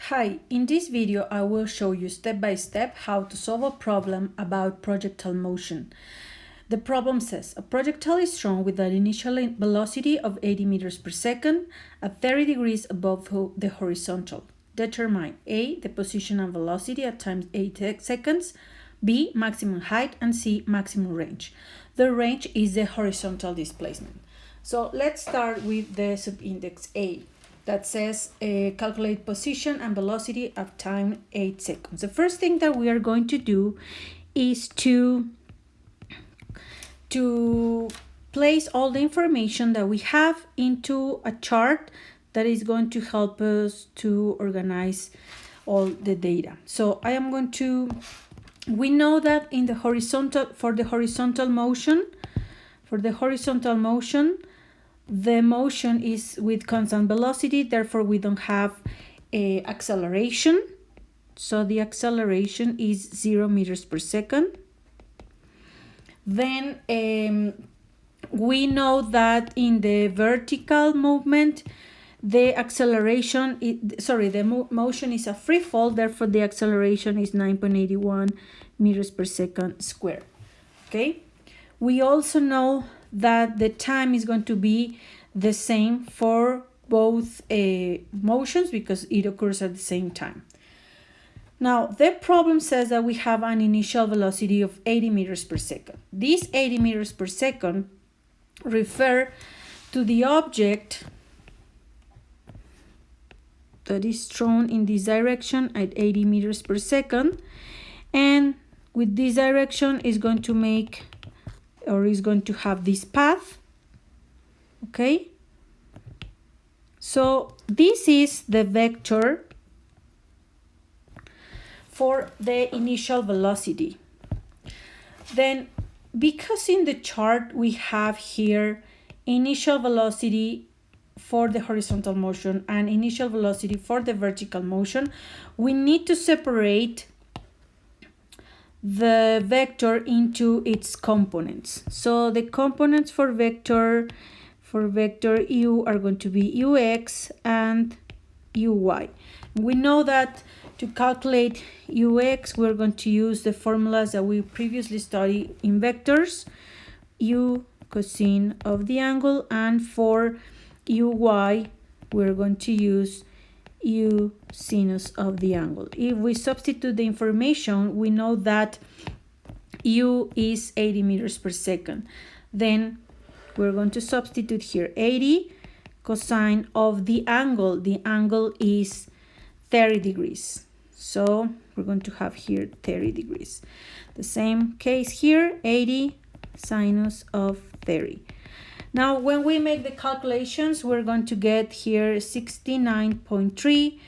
Hi, in this video I will show you step by step how to solve a problem about projectile motion. The problem says a projectile is thrown with an initial velocity of 80 meters per second at 30 degrees above the horizontal. Determine A, the position and velocity at time 8 seconds, B, maximum height, and C, maximum range. The range is the horizontal displacement. So let's start with the subindex A that says calculate position and velocity at time 8 seconds. The first thing that we are going to do is to place all the information that we have into a chart that is going to help us to organize all the data. So I am going to, we know that in the horizontal, for the horizontal motion, the motion is with constant velocity, therefore we don't have a acceleration. So the acceleration is 0 meters per second. Then we know that in the vertical movement, the acceleration, the motion is a free fall, therefore the acceleration is 9.81 meters per second squared. Okay. We also know that the time is going to be the same for both motions because it occurs at the same time. Now, the problem says that we have an initial velocity of 80 meters per second. These 80 meters per second refer to the object that is thrown in this direction at 80 meters per second. And with this direction is going to make, or is going to have this path. Okay. So this is the vector for the initial velocity. Then, because in the chart we have here initial velocity for the horizontal motion and initial velocity for the vertical motion, we need to separate the vector into its components. So the components for vector u are going to be ux and uy. We know that to calculate ux, we're going to use the formulas that we previously studied in vectors, u cosine of the angle, and for uy, we're going to use u sinus of the angle. If we substitute the information, we know that u is 80 meters per second. Then we're going to substitute here 80 cosine of the angle. The angle is 30 degrees. So we're going to have here 30 degrees. The same case here, 80 sinus of 30. Now, when we make the calculations, we're going to get here 69.3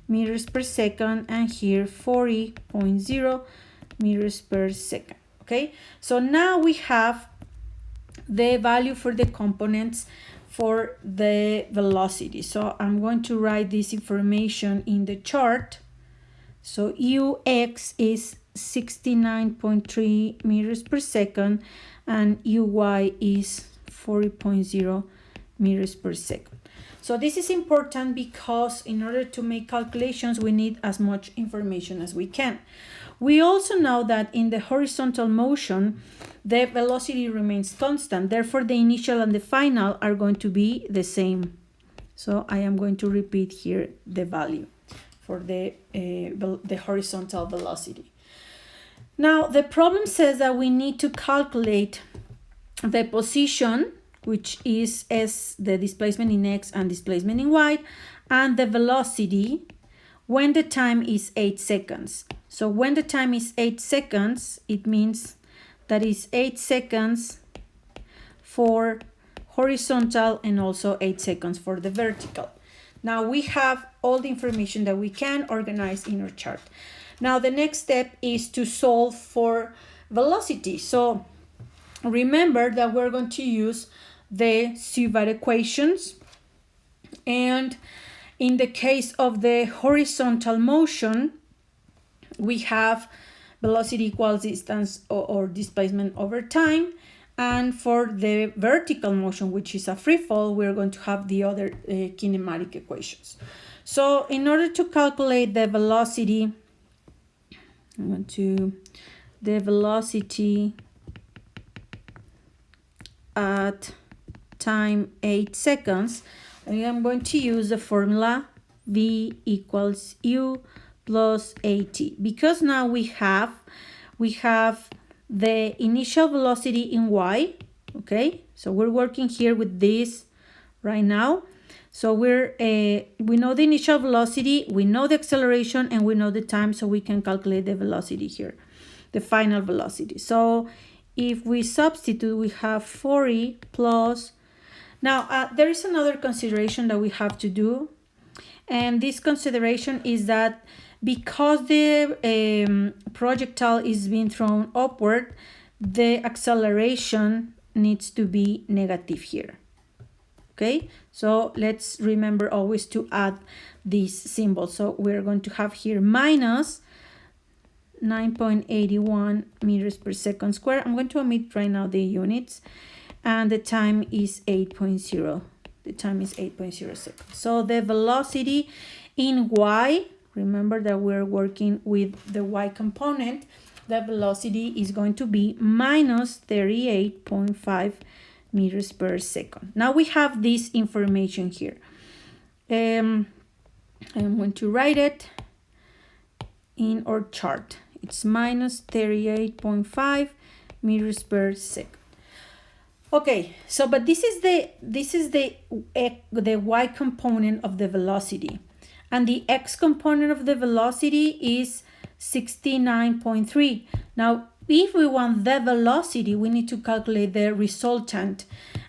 meters per second and here 40.0 meters per second. Okay, so now we have the value for the components for the velocity. So I'm going to write this information in the chart. So ux is 69.3 meters per second and uy is 40.0 meters per second. So this is important because in order to make calculations, we need as much information as we can. We also know that in the horizontal motion, the velocity remains constant. Therefore, the initial and the final are going to be the same. So I am going to repeat here the value for the horizontal velocity. Now, the problem says that we need to calculate the position, which is S, the displacement in X and displacement in Y, and the velocity when the time is 8 seconds. So when the time is 8 seconds, it means that is 8 seconds for horizontal and also 8 seconds for the vertical. Now we have all the information that we can organize in our chart. Now the next step is to solve for velocity. So remember that we're going to use the Suvat equations, and in the case of the horizontal motion, we have velocity equals distance or displacement over time, and for the vertical motion, which is a free fall, we're going to have the other kinematic equations. So in order to calculate the velocity, I'm going to the velocity at time 8 seconds, I am going to use the formula V equals U plus AT, because now we have the initial velocity in Y. Okay, so we're working here with this right now. So we know the initial velocity, we know the acceleration, and we know the time, so we can calculate the velocity here, the final velocity. So if we substitute, we have 40 plus. Now, there is another consideration that we have to do, and this consideration is that because the projectile is being thrown upward, the acceleration needs to be negative here. Okay, so let's remember always to add this symbol. So we're going to have here minus 9.81 meters per second square. I'm going to omit right now the units, and the time is 8.0. The time is 8.0 seconds. So the velocity in Y, remember that we're working with the Y component, the velocity is going to be minus 38.5 meters per second. Now we have this information here. I'm going to write it in our chart. It's minus 38.5 meters per second. Okay, so but this is the Y component of the velocity, and the X component of the velocity is 69.3. Now, if we want the velocity, we need to calculate the resultant,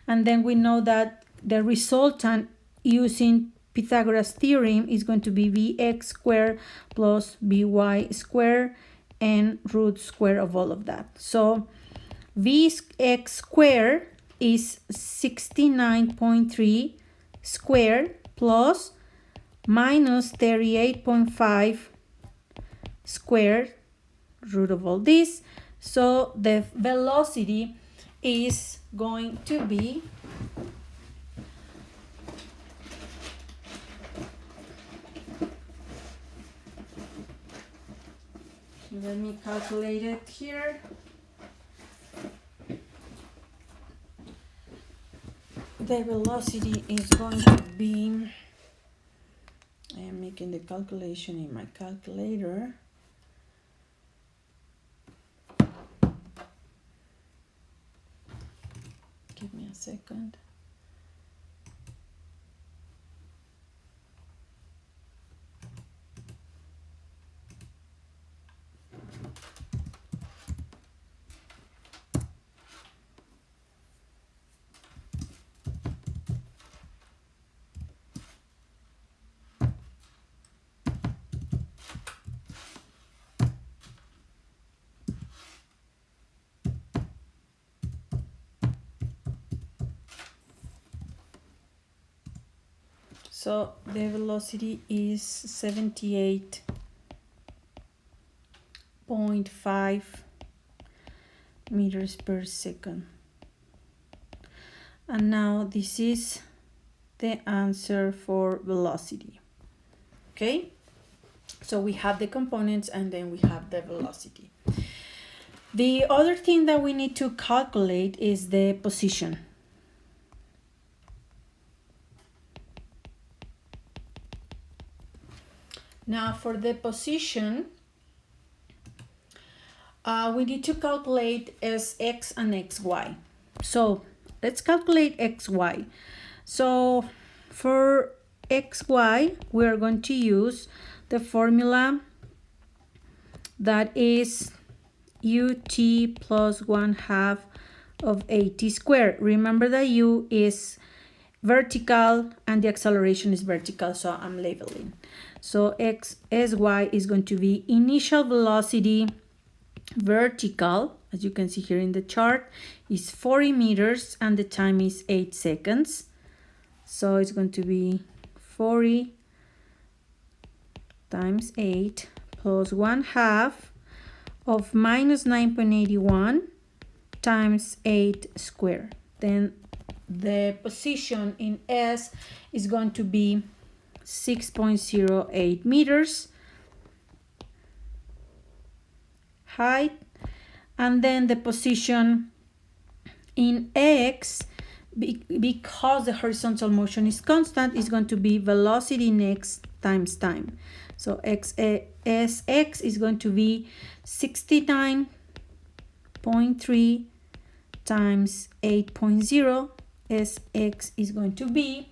and then we know that the resultant using Pythagoras theorem is going to be Vx squared plus Vy squared and root square of all of that. So Vx squared is 69.3 squared plus minus 38.5 squared root of all this. So the velocity is going to be let me calculate it here. The velocity is going to be, I am making the calculation in my calculator. Give me a second. So the velocity is 78.5 meters per second. And now this is the answer for velocity. Okay, so we have the components and then we have the velocity. The other thing that we need to calculate is the position. Now for the position, we need to calculate Sx and Xy. So let's calculate Xy. So for Xy, we are going to use the formula that is ut plus 1/2 of at squared. Remember that u is vertical and the acceleration is vertical, so I'm labeling. So Sy is going to be initial velocity vertical, as you can see here in the chart, is 40 meters and the time is 8 seconds. So it's going to be 40 times 8 plus 1/2 of minus 9.81 times 8 squared. Then the position in S is going to be 6.08 meters height, and then the position in x, because the horizontal motion is constant, is going to be velocity in x times time. So sx is going to be 69.3 times 8.0. Sx is going to be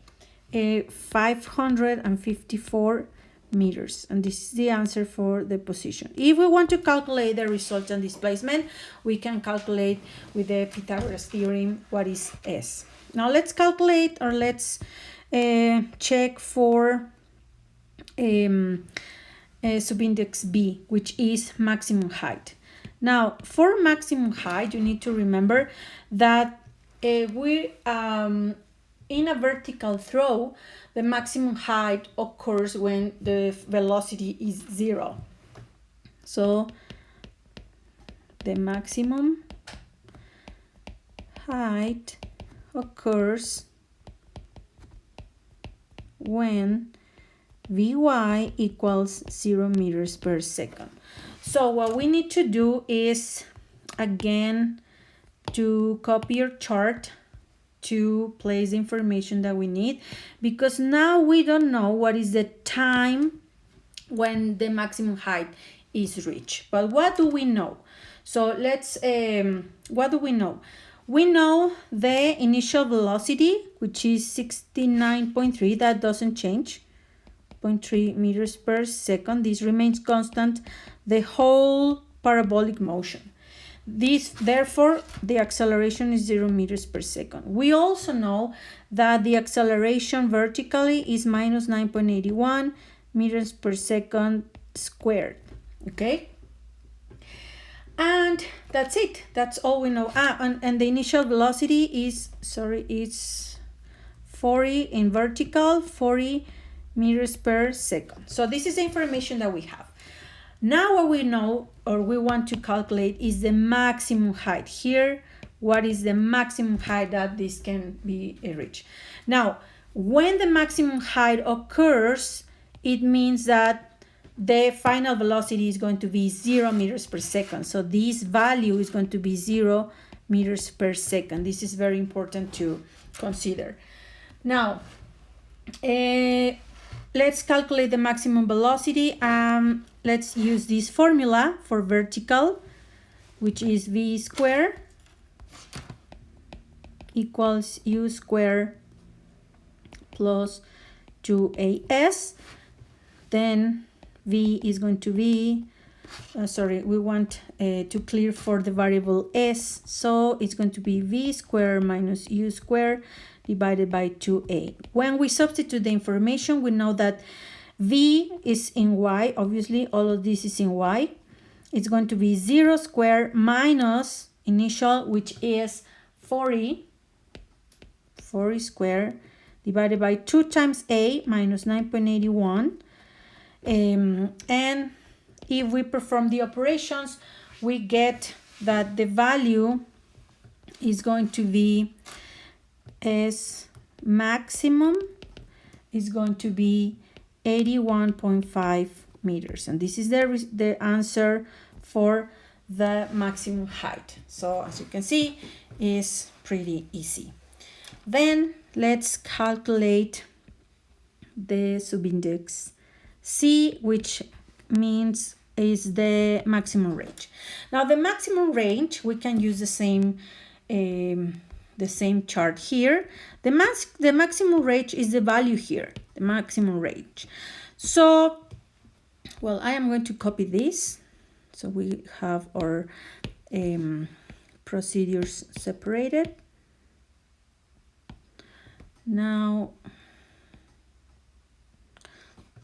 554 meters, and this is the answer for the position. If we want to calculate the resultant displacement, we can calculate with the Pythagoras theorem what is S. Now let's calculate, or let's check for subindex B, which is maximum height. Now for maximum height, you need to remember that we in a vertical throw, the maximum height occurs when the velocity is 0. So the maximum height occurs when Vy equals 0 meters per second. So what we need to do is, again, to copy your chart, to place the information that we need, because now we don't know what is the time when the maximum height is reached. But what do we know? So let's, what do we know? We know the initial velocity, which is 69.3, that doesn't change, 0.3 meters per second. This remains constant the whole parabolic motion. Therefore, the acceleration is 0 meters per second. We also know that the acceleration vertically is minus 9.81 meters per second squared. Okay? And that's it. That's all we know. And the initial velocity is, it's 40 in vertical, 40 meters per second. So this is the information that we have. Now what we know, or we want to calculate, is the maximum height. Here, what is the maximum height that this can be reached? Now, when the maximum height occurs, it means that the final velocity is going to be 0 meters per second. So this value is going to be 0 meters per second. This is very important to consider. Now, let's calculate the maximum velocity. Let's use this formula for vertical, which is v squared equals u squared plus 2as. Then v is going to be, we want to clear for the variable s, so it's going to be v squared minus u squared divided by 2a. When we substitute the information, we know that v is in y, obviously all of this is in y. It's going to be 0 squared minus initial, which is 40 squared, divided by 2 times a minus 9.81. And if we perform the operations, we get that the value is going to be S maximum is going to be 81.5 meters, and this is the answer for the maximum height. So as you can see, is pretty easy. Then let's calculate the subindex C, which means is the maximum range. Now the maximum range, we can use the same chart here. The maximum range is the value here, the maximum range. So, well, I am going to copy this. So we have our procedures separated. Now,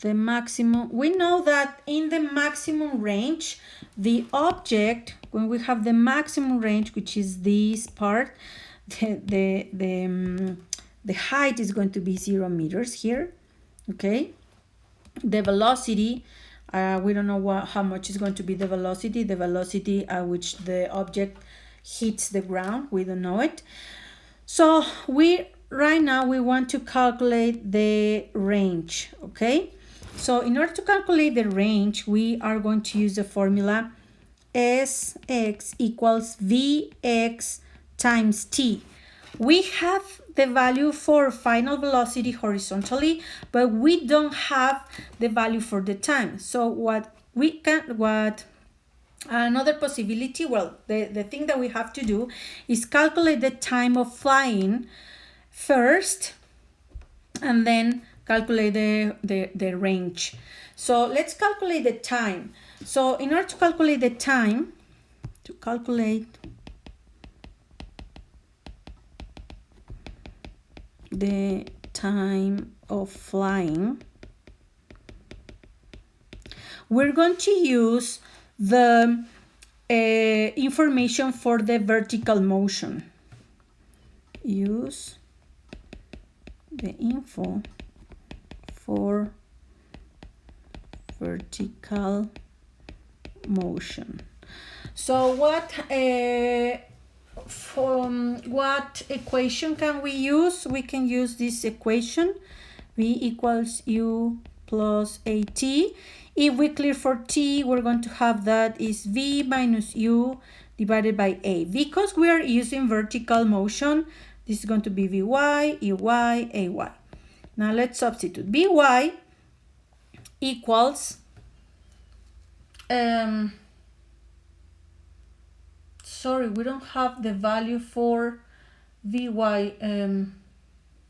the maximum, we know that in the maximum range, the object, when we have the maximum range, which is this part, the height is going to be 0 meters here, okay? The velocity, we don't know how much is going to be the velocity at which the object hits the ground, we don't know it. So we right now we want to calculate the range, okay? So in order to calculate the range, we are going to use the formula Sx equals Vx times t. We have the value for final velocity horizontally, but we don't have the value for the time. So another possibility, well, the thing that we have to do is calculate the time of flying first and then calculate the range. So let's calculate the time. So in order to calculate the time, the time of flying, we're going to use the information for the vertical motion. Use the info for vertical motion. So what equation can we use? We can use this equation, V equals U plus AT. If we clear for t, we're going to have that is V minus U divided by A. Because we are using vertical motion, this is going to be Vy, Uy, Ay. Now let's substitute. Vy equals, sorry, we don't have the value for Vy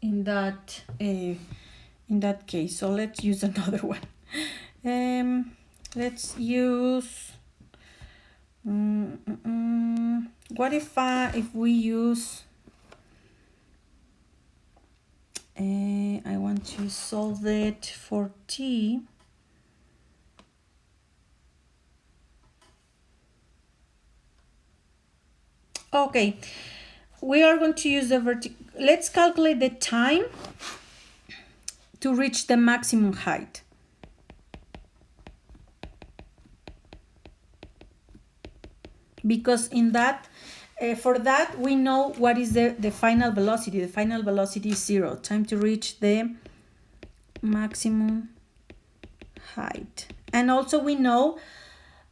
in that case, so let's use another one. Let's use what if we use I want to solve it for t. Okay, we are going to use the let's calculate the time to reach the maximum height. Because in that, for that, we know what is the final velocity. The final velocity is 0. Time to reach the maximum height. And also we know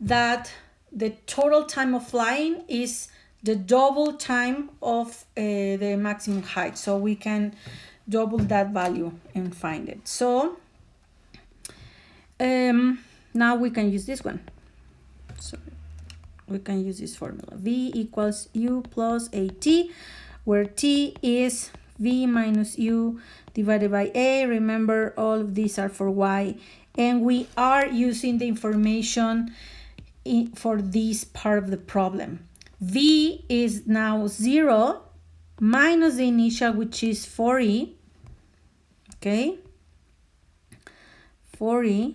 that the total time of flying is the double time of the maximum height. So we can double that value and find it. So now we can use this one. Sorry. We can use this formula. V equals U plus AT, where T is V minus U divided by A. Remember, all of these are for Y. And we are using the information for this part of the problem. V is now 0 minus the initial, which is 4e. Okay? 4e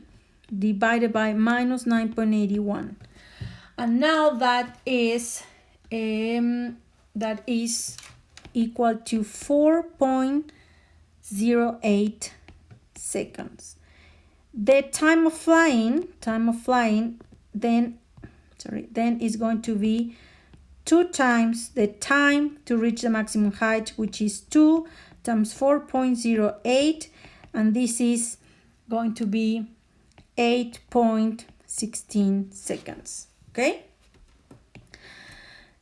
divided by minus 9.81. And now that is equal to 4.08 seconds. The time of flying then is going to be 2 times the time to reach the maximum height, which is 2 times 4.08, and this is going to be 8.16 seconds. Okay,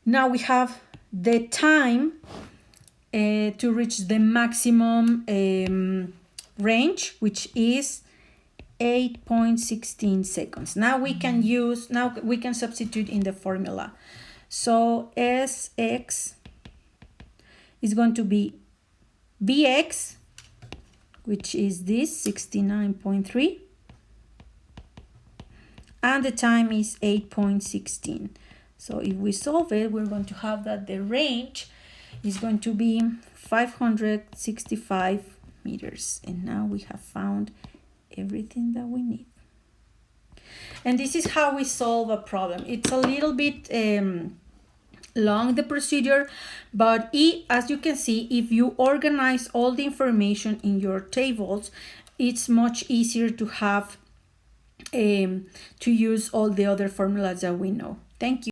now we have the time to reach the maximum range, which is 8.16 seconds. Now we can substitute in the formula. So Sx is going to be Vx, which is this 69.3. and the time is 8.16. So if we solve it, we're going to have that the range is going to be 565 meters. And now we have found everything that we need. And this is how we solve a problem. It's a little bit long, the procedure, but as you can see, if you organize all the information in your tables, it's much easier to have to use all the other formulas that we know. Thank you.